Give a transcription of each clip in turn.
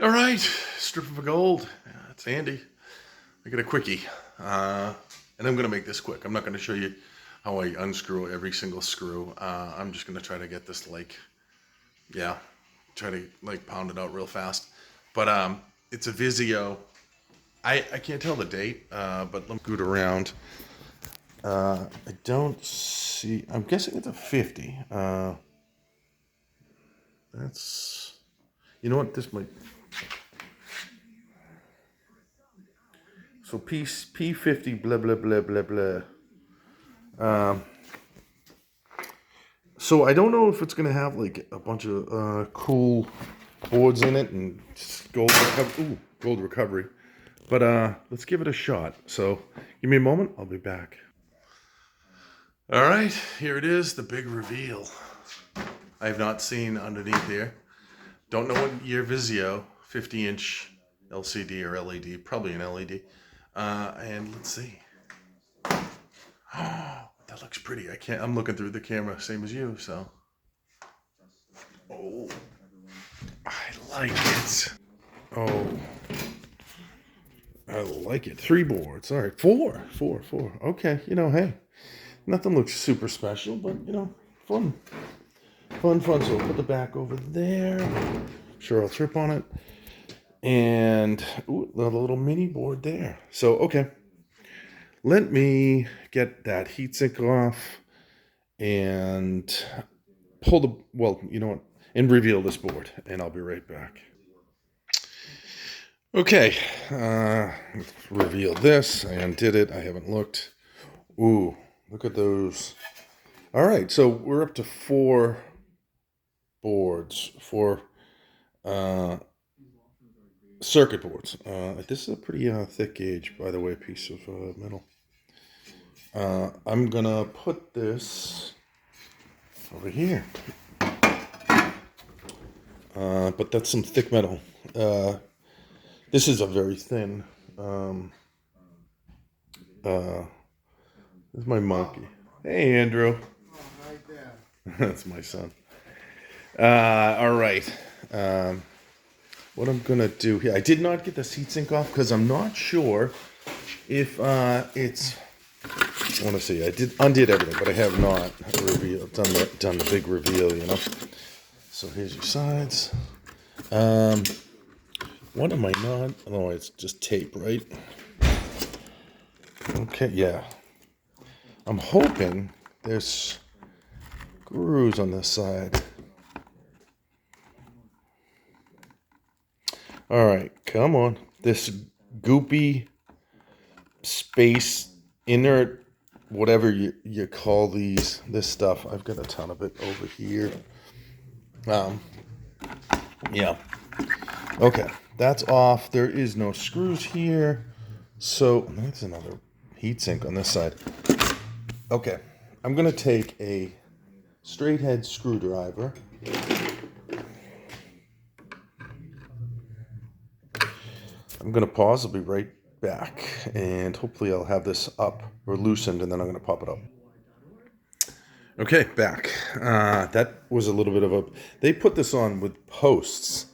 All right, strip of gold. Yeah, it's handy. I get a quickie. And I'm gonna make this quick. I'm not gonna show you how I unscrew every single screw. I'm just gonna try to get this try to pound it out real fast. But it's a Vizio. I can't tell the date, but let me scoot around. I don't see, I'm guessing it's a 50. That's, you know what, this might, so P50 blah blah blah blah blah. So I don't know if it's gonna have like a bunch of cool boards in it and gold recovery. But let's give it a shot. So give me a moment, I'll be back. All right, here it is, the big reveal. I have not seen underneath here. Don't know what year Vizio, 50-inch LCD or LED, probably an LED. And let's see. Oh, that looks pretty. I'm looking through the camera, same as you, so. Oh, I like it. Oh, I like it. 3 boards. All right, four. Okay, hey, nothing looks super special, but fun. So we'll put the back over there. Sure, I'll trip on it. And ooh, a little mini board there. So, okay. Let me get that heatsink off and pull the, well, you know what, and reveal this board, and I'll be right back. Okay, let's reveal this. I undid it. I haven't looked. Ooh, look at those. All right, so we're up to 4 boards, 4 circuit boards. This is a pretty thick gauge, by the way, piece of metal. I'm gonna put this over here. But that's some thick metal. This is a very thin. This is my monkey. Hey, Andrew. Oh, hi there. That's my son. All right. What I'm gonna do here, I did not get the heatsink off because I'm not sure if it's. I want to see. I undid everything, but I have not done the big reveal. So here's your sides. What am I not? Oh, it's just tape, right? Okay, yeah. I'm hoping there's screws on this side. All right, come on. This goopy space inert, whatever you call this stuff. I've got a ton of it over here. Yeah. Okay, that's off. There is no screws here. So that's another heatsink on this side. Okay, I'm gonna take a straight head screwdriver. I'm gonna pause. I'll be right back, and hopefully I'll have this up or loosened, and then I'm gonna pop it up. Okay, back. That was a little bit of a. They put this on with posts,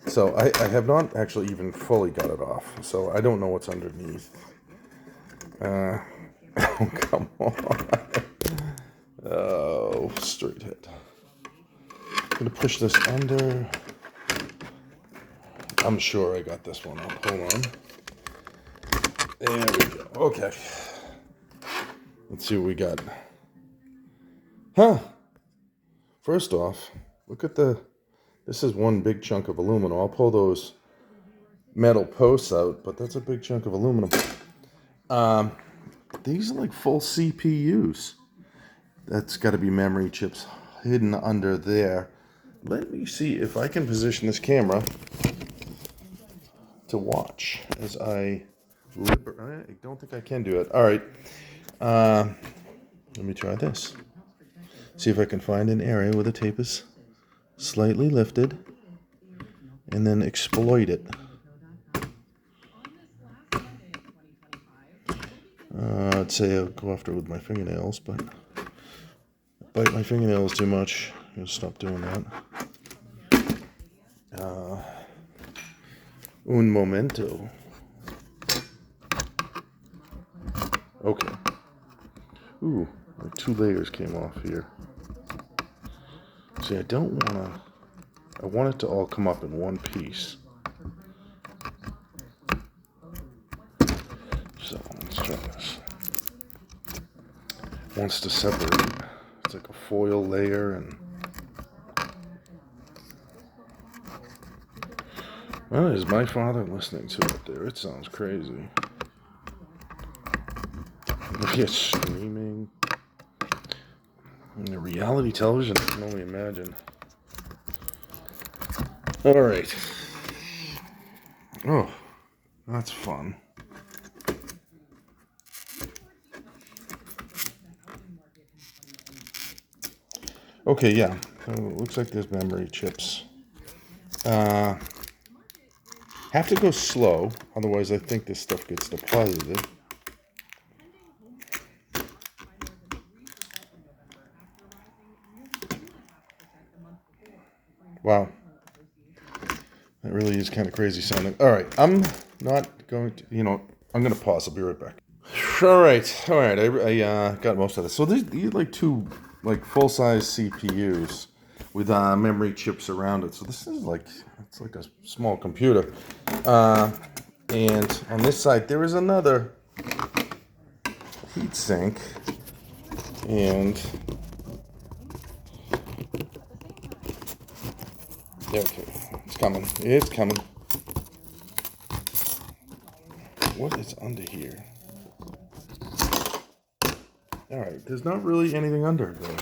so I have not actually even fully got it off. So I don't know what's underneath. Oh, come on. Oh, straight head. I'm gonna push this under. I'm sure I got this one up. Hold on. There we go. Okay. Let's see what we got. Huh. First off, look at this is one big chunk of aluminum. I'll pull those metal posts out, but that's a big chunk of aluminum. These are like full CPUs. That's got to be memory chips hidden under there. Let me see if I can position this camera to watch as I don't think I can do it. All right. Let me try this. See if I can find an area where the tape is slightly lifted and then exploit it. I'd say I'll go after it with my fingernails, but I bite my fingernails too much. I'm gonna stop doing that. Un momento. Okay. Ooh, like 2 layers came off here. See, I don't wanna... I want it to all come up in one piece. So, let's try this. Wants to separate. It's like a foil layer and... Well, is my father listening to it there? It sounds crazy. Maybe it's streaming. The reality television, I can only imagine. Alright. Oh, that's fun. Okay, yeah. So it looks like there's memory chips. Have to go slow, otherwise I think this stuff gets deposited. Wow. That really is kind of crazy sounding. Alright, I'm not going to, I'm going to pause. I'll be right back. Alright, I got most of this. So these are like 2 like full-size CPUs with memory chips around it. So this is like, it's like a small computer. And on this side there is another heatsink. And okay, it's coming. It's coming. What is under here? Alright, there's not really anything under there.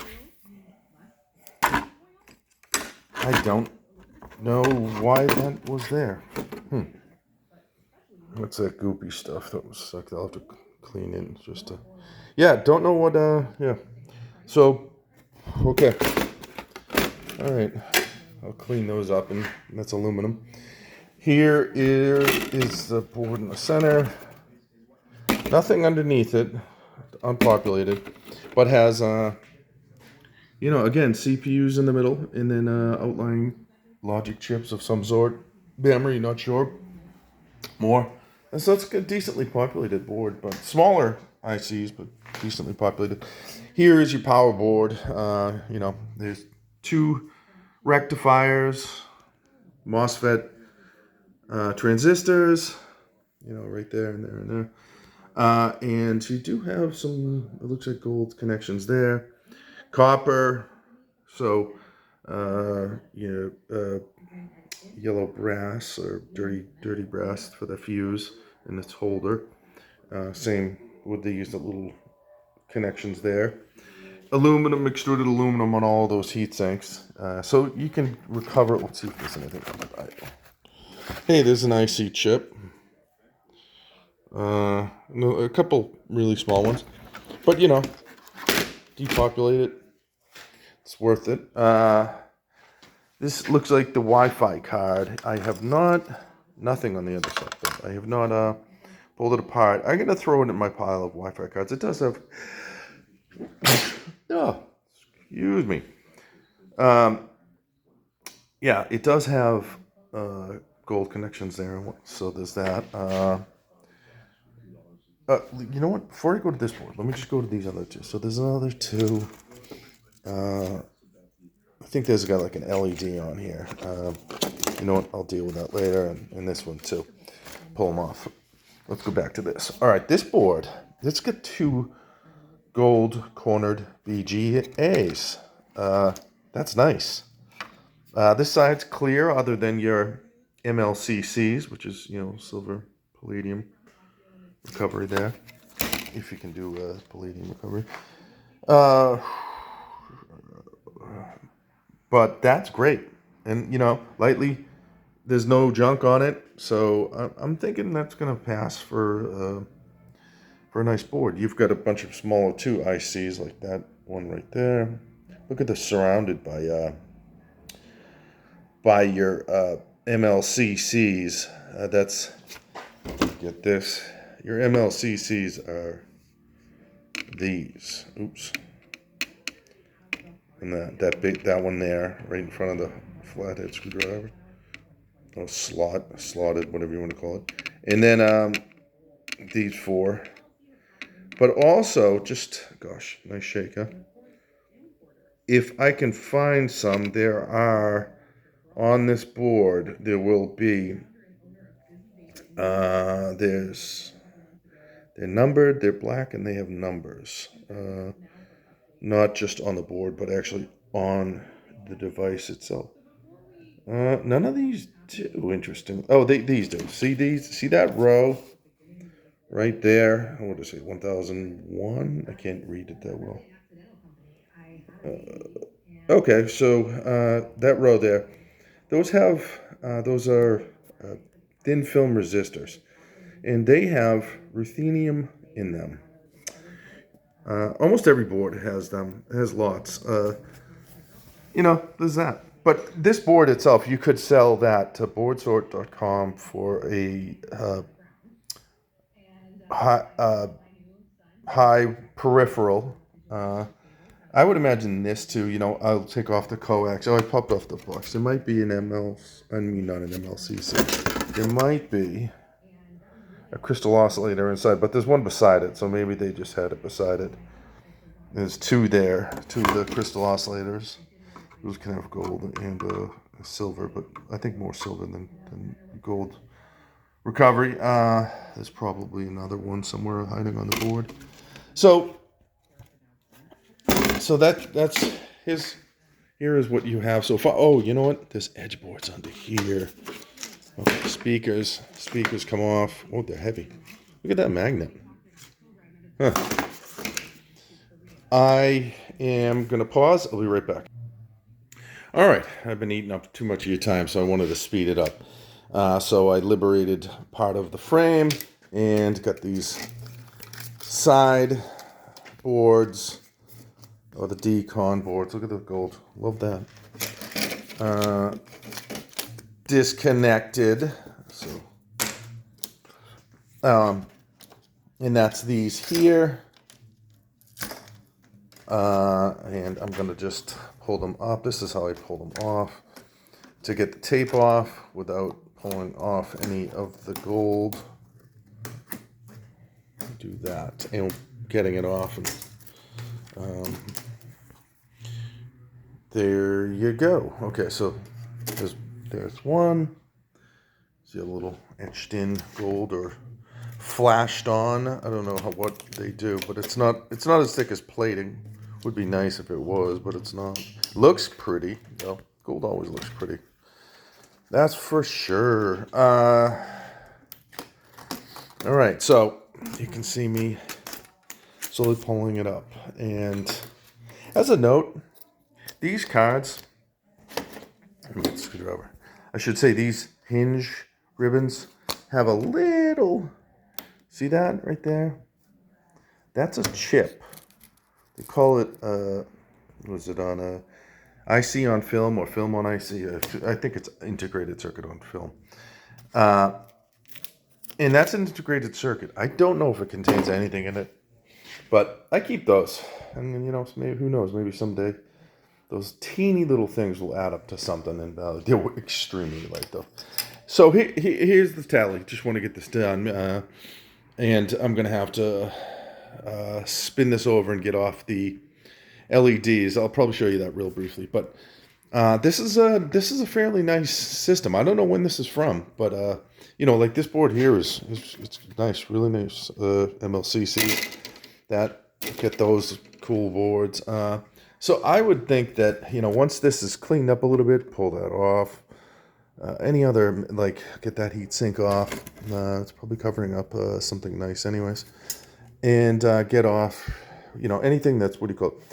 I don't know why that was there. What's that goopy stuff that was sucked? I'll have to clean it just to... Yeah, don't know what, yeah. So, okay. Alright. I'll clean those up, and that's aluminum. Here is the board in the center. Nothing underneath it. Unpopulated. But has, again, CPUs in the middle, and then outlying logic chips of some sort. Memory, not sure. More. And so it's a decently populated board, but smaller ICs, but decently populated. Here is your power board. There's 2 rectifiers, MOSFET transistors, right there and there and there. And you do have some, it looks like gold connections there. Copper, so yellow brass or dirty brass for the fuse in its holder. Same with these little connections there. Aluminum, extruded aluminum on all those heat sinks. So you can recover it. Let's see if there's anything on the Bible. Hey, there's an IC chip. No, a couple really small ones. But, depopulate it. It's worth it. This looks like the Wi-Fi card. I have nothing on the other side, but I have not pulled it apart. I'm going to throw it in my pile of Wi-Fi cards. It does have... oh, excuse me. Yeah, it does have gold connections there, so there's that. You know what? Before I go to this board, let me just go to these other 2. So there's another 2. I think there's got like an LED on here. You know what? I'll deal with that later, and this one too. Pull them off. Let's go back to this. All right, this board. Let's get 2 gold cornered BGAs. That's nice. This side's clear, other than your MLCCs, which is silver palladium recovery there. If you can do palladium recovery. But that's great. And, lightly, there's no junk on it. So I'm thinking that's going to pass for a nice board. You've got a bunch of smaller 2 ICs like that one right there. Look at this, surrounded by your MLCCs. That's, get this. Your MLCCs are these. Oops. And that one there, right in front of the flathead screwdriver. or slotted, whatever you want to call it. And then these 4. But also, just, gosh, nice shake, huh? If I can find some, there are, on this board, there will be, they're numbered, they're black, and they have numbers. Not just on the board, but actually on the device itself. None of these do. Interesting. Oh, these do. See these? See that row right there? What did I say? 1001? I can't read it that well. Okay, so that row there. Those are thin film resistors, and they have ruthenium in them. Almost every board has them. It has lots. There's that. But this board itself, you could sell that to boardsort.com for a high peripheral. I would imagine this too. I'll take off the coax. Oh, I popped off the box. There might be an not an MLCC. There might be a crystal oscillator inside, but there's one beside it, so maybe they just had it beside it. There's 2 there, 2 of the crystal oscillators. Those can have gold and silver, but I think more silver than gold. Recovery. There's probably another one somewhere hiding on the board. So here is what you have so far. Oh, you know what? There's edge boards under here. Okay, speakers come off. Oh, they're heavy. Look at that magnet. Huh. I am gonna pause. I'll be right back. All right, I've been eating up too much of your time, so I wanted to speed it up. So I liberated part of the frame and got these side boards, or the decon boards. Look at the gold. Love that. Disconnected. So, and that's these here. And I'm going to just pull them up. This is how I pull them off to get the tape off without pulling off any of the gold. Do that and getting it off. And there you go. Okay, so there's one. See a little etched in gold or flashed on. I don't know what they do, but it's not as thick as plating. Would be nice if it was, but it's not. Looks pretty. Gold always looks pretty. That's for sure. All right, so you can see me slowly pulling it up. And as a note, these cards, let me get the screwdriver. I should say these hinge ribbons have a little, see that right there? That's a chip. They call it, was it on a IC on film or film on IC? I think it's integrated circuit on film. And that's an integrated circuit. I don't know if it contains anything in it, but I keep those. And, maybe, who knows, maybe someday those teeny little things will add up to something, and they're extremely light, though. So here's the tally. Just want to get this done. And I'm going to have to spin this over and get off the LEDs. I'll probably show you that real briefly. But this is a fairly nice system. I don't know when this is from, but like this board here it's nice, really nice MLCC. Get those cool boards. So I would think that once this is cleaned up a little bit, pull that off. Any other, get that heat sink off. It's probably covering up something nice anyways. And get off, anything that's, what do you call it?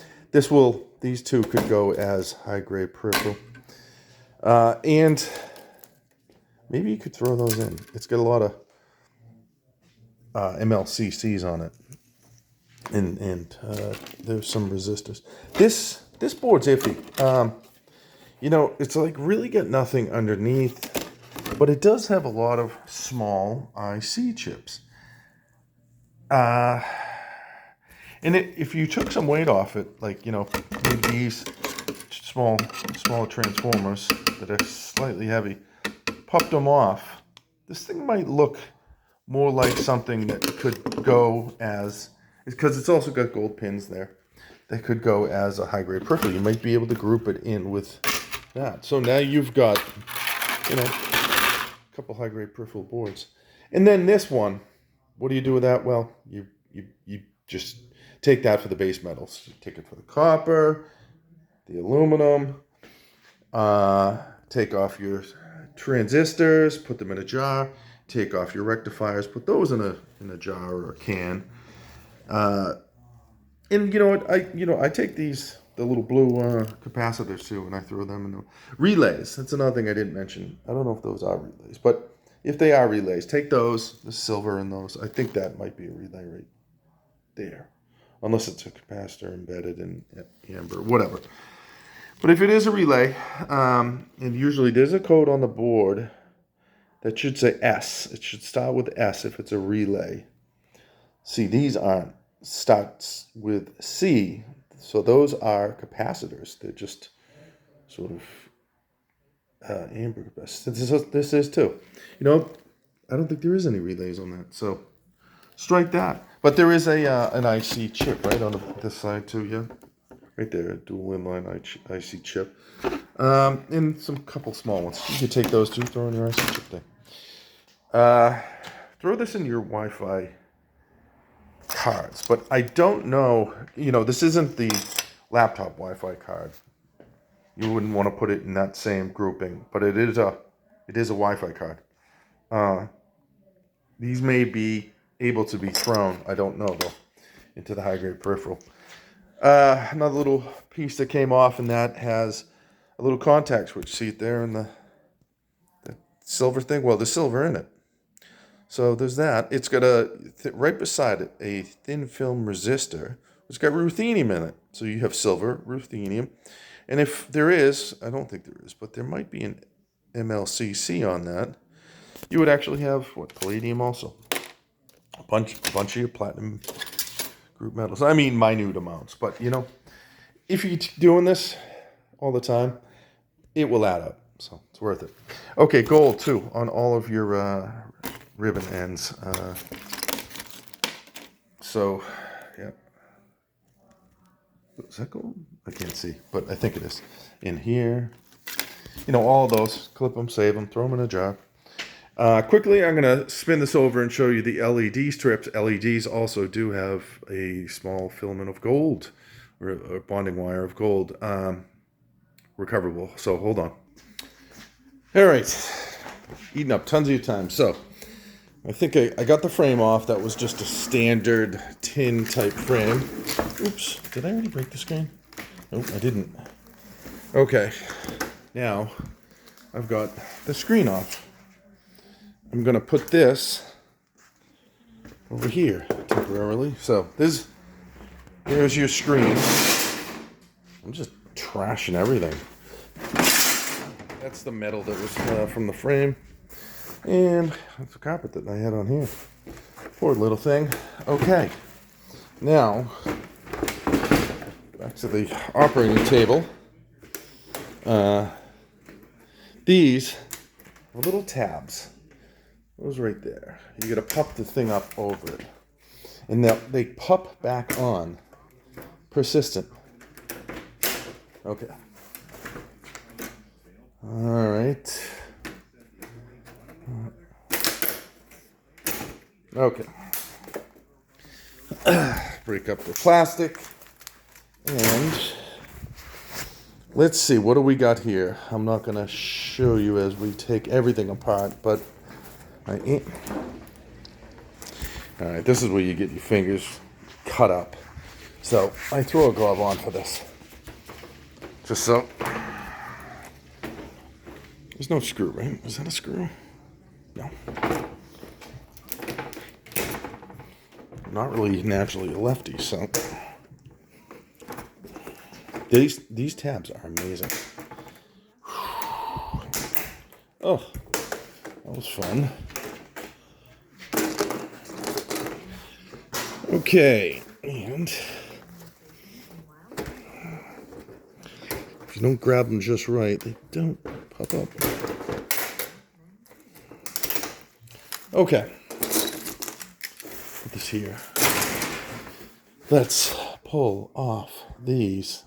These two could go as high-grade peripheral. And maybe you could throw those in. It's got a lot of MLCCs on it. And there's some resistors. This board's iffy. It's really got nothing underneath, but it does have a lot of small IC chips. And if you took some weight off it, maybe these smaller transformers that are slightly heavy, popped them off, this thing might look more like something that could go as, because it's also got gold pins there, that could go as a high-grade peripheral. You might be able to group it in with that. So now you've got, you know, a couple high-grade peripheral boards. And then this one, what do you do with that? Well, you just take that for the base metals. You take it for the copper, the aluminum, take off your transistors, put them in a jar, take off your rectifiers, put those in a jar or a can. And you know what? I take the little blue capacitors too, and I throw them in the relays. That's another thing I didn't mention. I don't know if those are relays, but if they are relays, take those, the silver in those. I think that might be a relay right there, unless it's a capacitor embedded in amber, whatever. But if it is a relay, and usually there's a code on the board that should say S. It should start with S if it's a relay. See, these aren't. Starts with C. So those are capacitors. They're just sort of amber capacitors. This is too. You know, I don't think there is any relays on that. So strike that. But there is an IC chip right on this side too, yeah. Right there, a dual inline IC chip. And some couple small ones. You could take those two, throw in your IC chip thing. Throw this in your Wi-Fi cards, but I don't know, you know, this isn't the laptop Wi-Fi card. You wouldn't want to put it in that same grouping, but it is a Wi-Fi card. These may be able to be thrown, I don't know though, into the high-grade peripheral. Another little piece that came off, and that has a little contact switch. See it there in the silver thing? Well, there's silver in it. So there's that. It's got right beside it, a thin film resistor. It's got ruthenium in it. So you have silver, ruthenium. And if there is, I don't think there is, but there might be an MLCC on that. You would actually have, palladium also. A bunch of your platinum group metals. I mean, minute amounts. But, you know, if you're doing this all the time, it will add up. So it's worth it. Okay, gold, too, on all of your ribbon ends. So, yeah. Is that gold? I can't see, but I think it is. In here. You know, all those. Clip them, save them, throw them in a jar. Quickly, I'm going to spin this over and show you the LED strips. LEDs also do have a small filament of gold, or a bonding wire of gold, recoverable. So, hold on. All right. Eating up tons of your time. So, I think I got the frame off. That was just a standard tin type frame. Oops, did I already break the screen? Nope, I didn't. Okay, now I've got the screen off. I'm gonna put this over here temporarily. So there's your screen. I'm just trashing everything. That's the metal that was from the frame. And that's the carpet that I had on here. Poor little thing. Okay. Now, back to the operating table. These are little tabs. Those right there. You gotta pop the thing up over it. And they pop back on. Persistent. Okay. All right. Okay. Break up the plastic. And let's see, what do we got here? I'm not going to show you as we take everything apart, but all right, this is where you get your fingers cut up. So I throw a glove on for this. Just so. There's no screw, right? Is that a screw? No. Not really naturally a lefty, so these tabs are amazing. Oh, that was fun. Okay, and if you don't grab them just right, they don't pop up. Okay. Put this here. Let's pull off these.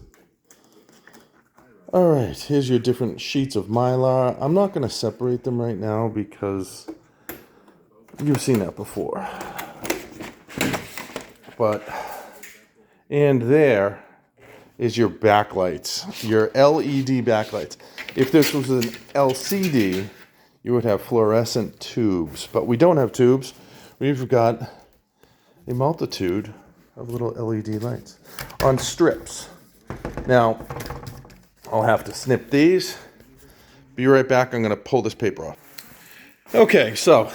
All right, here's your different sheets of Mylar. I'm not going to separate them right now because you've seen that before. But, and there is your backlights, your LED backlights. If this was an LCD, you would have fluorescent tubes, but we don't have tubes. We've got a multitude of little LED lights on strips. Now, I'll have to snip these. Be right back. I'm going to pull this paper off. Okay, so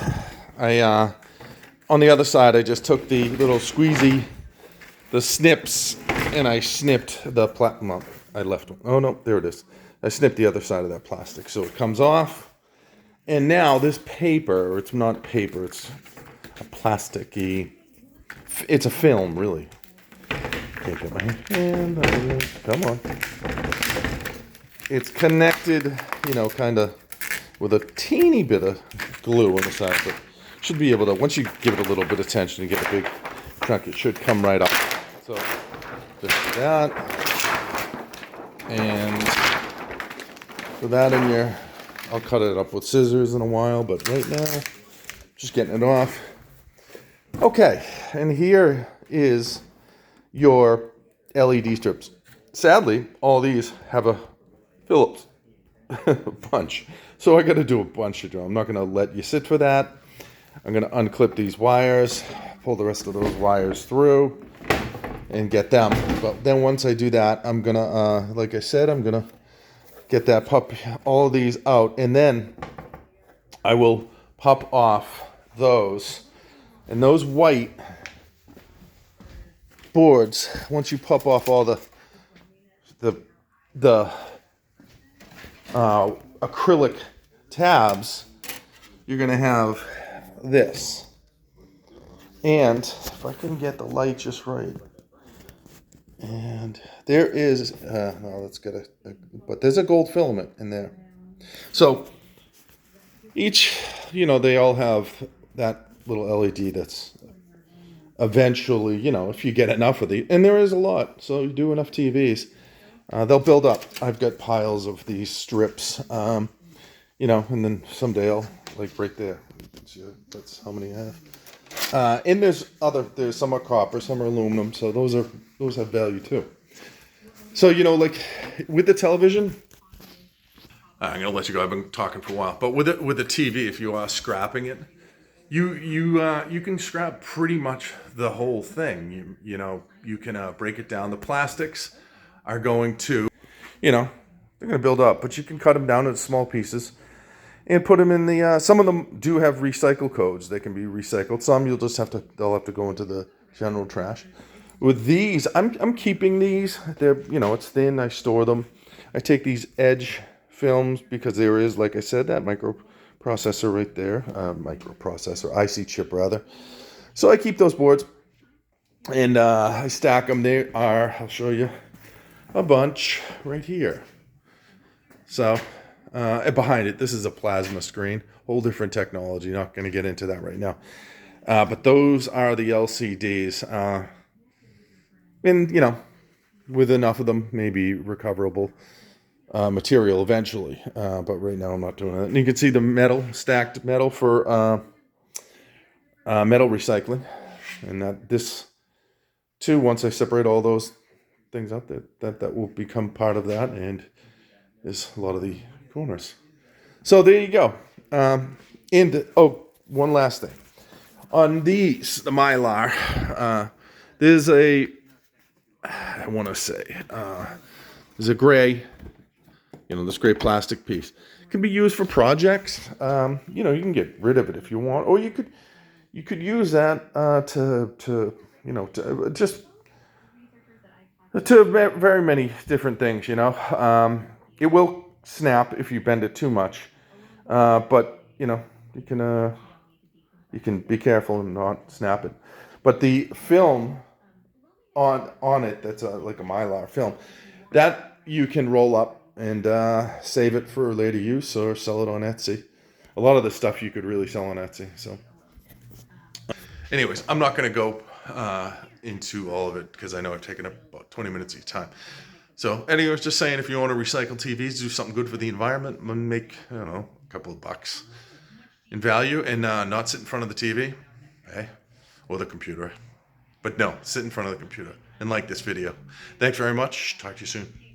I on the other side, I just took the little squeezy, the snips, and I snipped the well, I left one. Oh no, there it is. I snipped the other side of that plastic, so it comes off. And now this paper, it's not paper, it's a plasticky. It's a film, really. Can't get my hand. Come on. It's connected, you know, kind of with a teeny bit of glue on the side, but should be able to, once you give it a little bit of tension and get a big chunk, it should come right up. So, just that. And for that in your, I'll cut it up with scissors in a while, but right now, just getting it off. Okay, and here is your LED strips. Sadly, all these have a Phillips bunch. So I got to do a bunch of them. I'm not going to let you sit for that. I'm going to unclip these wires, pull the rest of those wires through, and get them. But then once I do that, I'm going to, like I said, I'm going to get that all of these out, and then I will pop off those. And those white boards, once you pop off all the acrylic tabs, you're going to have this. And if I can get the light just right, and there is, no, let's get but there's a gold filament in there. So each, you know, they all have that little LED that's eventually, you know, if you get enough of these, and there is a lot, so you do enough TVs, they'll build up. I've got piles of these strips, you know, and then someday I'll, like right there, that's how many I have. And there's some are copper, some are aluminum, so those have value too. So, you know, like with the television, I'm gonna let you go. I've been talking for a while, but with the TV, if you are scrapping it, you can scrap pretty much the whole thing. You know, you can break it down. The plastics are going to, you know, they're going to build up, but you can cut them down into small pieces and put them in the, some of them do have recycle codes. They can be recycled. Some they'll have to go into the general trash. With these, I'm keeping these. They're, you know, it's thin. I store them. I take these edge films because there is, like I said, that microprocessor right there. IC chip rather. So I keep those boards and I stack them. They are, I'll show you a bunch right here. So behind it, this is a plasma screen, whole different technology. Not going to get into that right now. But those are the LCDs. And, you know, with enough of them, maybe recoverable material eventually. But right now I'm not doing that. And you can see the metal, stacked metal for metal recycling. And that this, too, once I separate all those things out, that will become part of that. And there's a lot of the corners. So there you go. One last thing. On these, the Mylar, there's a, I want to say, there's a gray, you know, this gray plastic piece. It can be used for projects. You know, you can get rid of it if you want, or you could use that to you know, to very many different things. You know, it will snap if you bend it too much, but you know, you can be careful and not snap it. But the film on it, that's like a Mylar film, that you can roll up and save it for later use or sell it on Etsy. A lot of the stuff you could really sell on Etsy. So Anyways, I'm not going to go into all of it because I know I've taken up about 20 minutes of your time. So anyways, just saying, if you want to recycle TVs, do something good for the environment, and make, I don't know, a couple of bucks in value, and not sit in front of the TV, okay, or the computer. But no, sit in front of the computer and like this video. Thanks very much. Talk to you soon.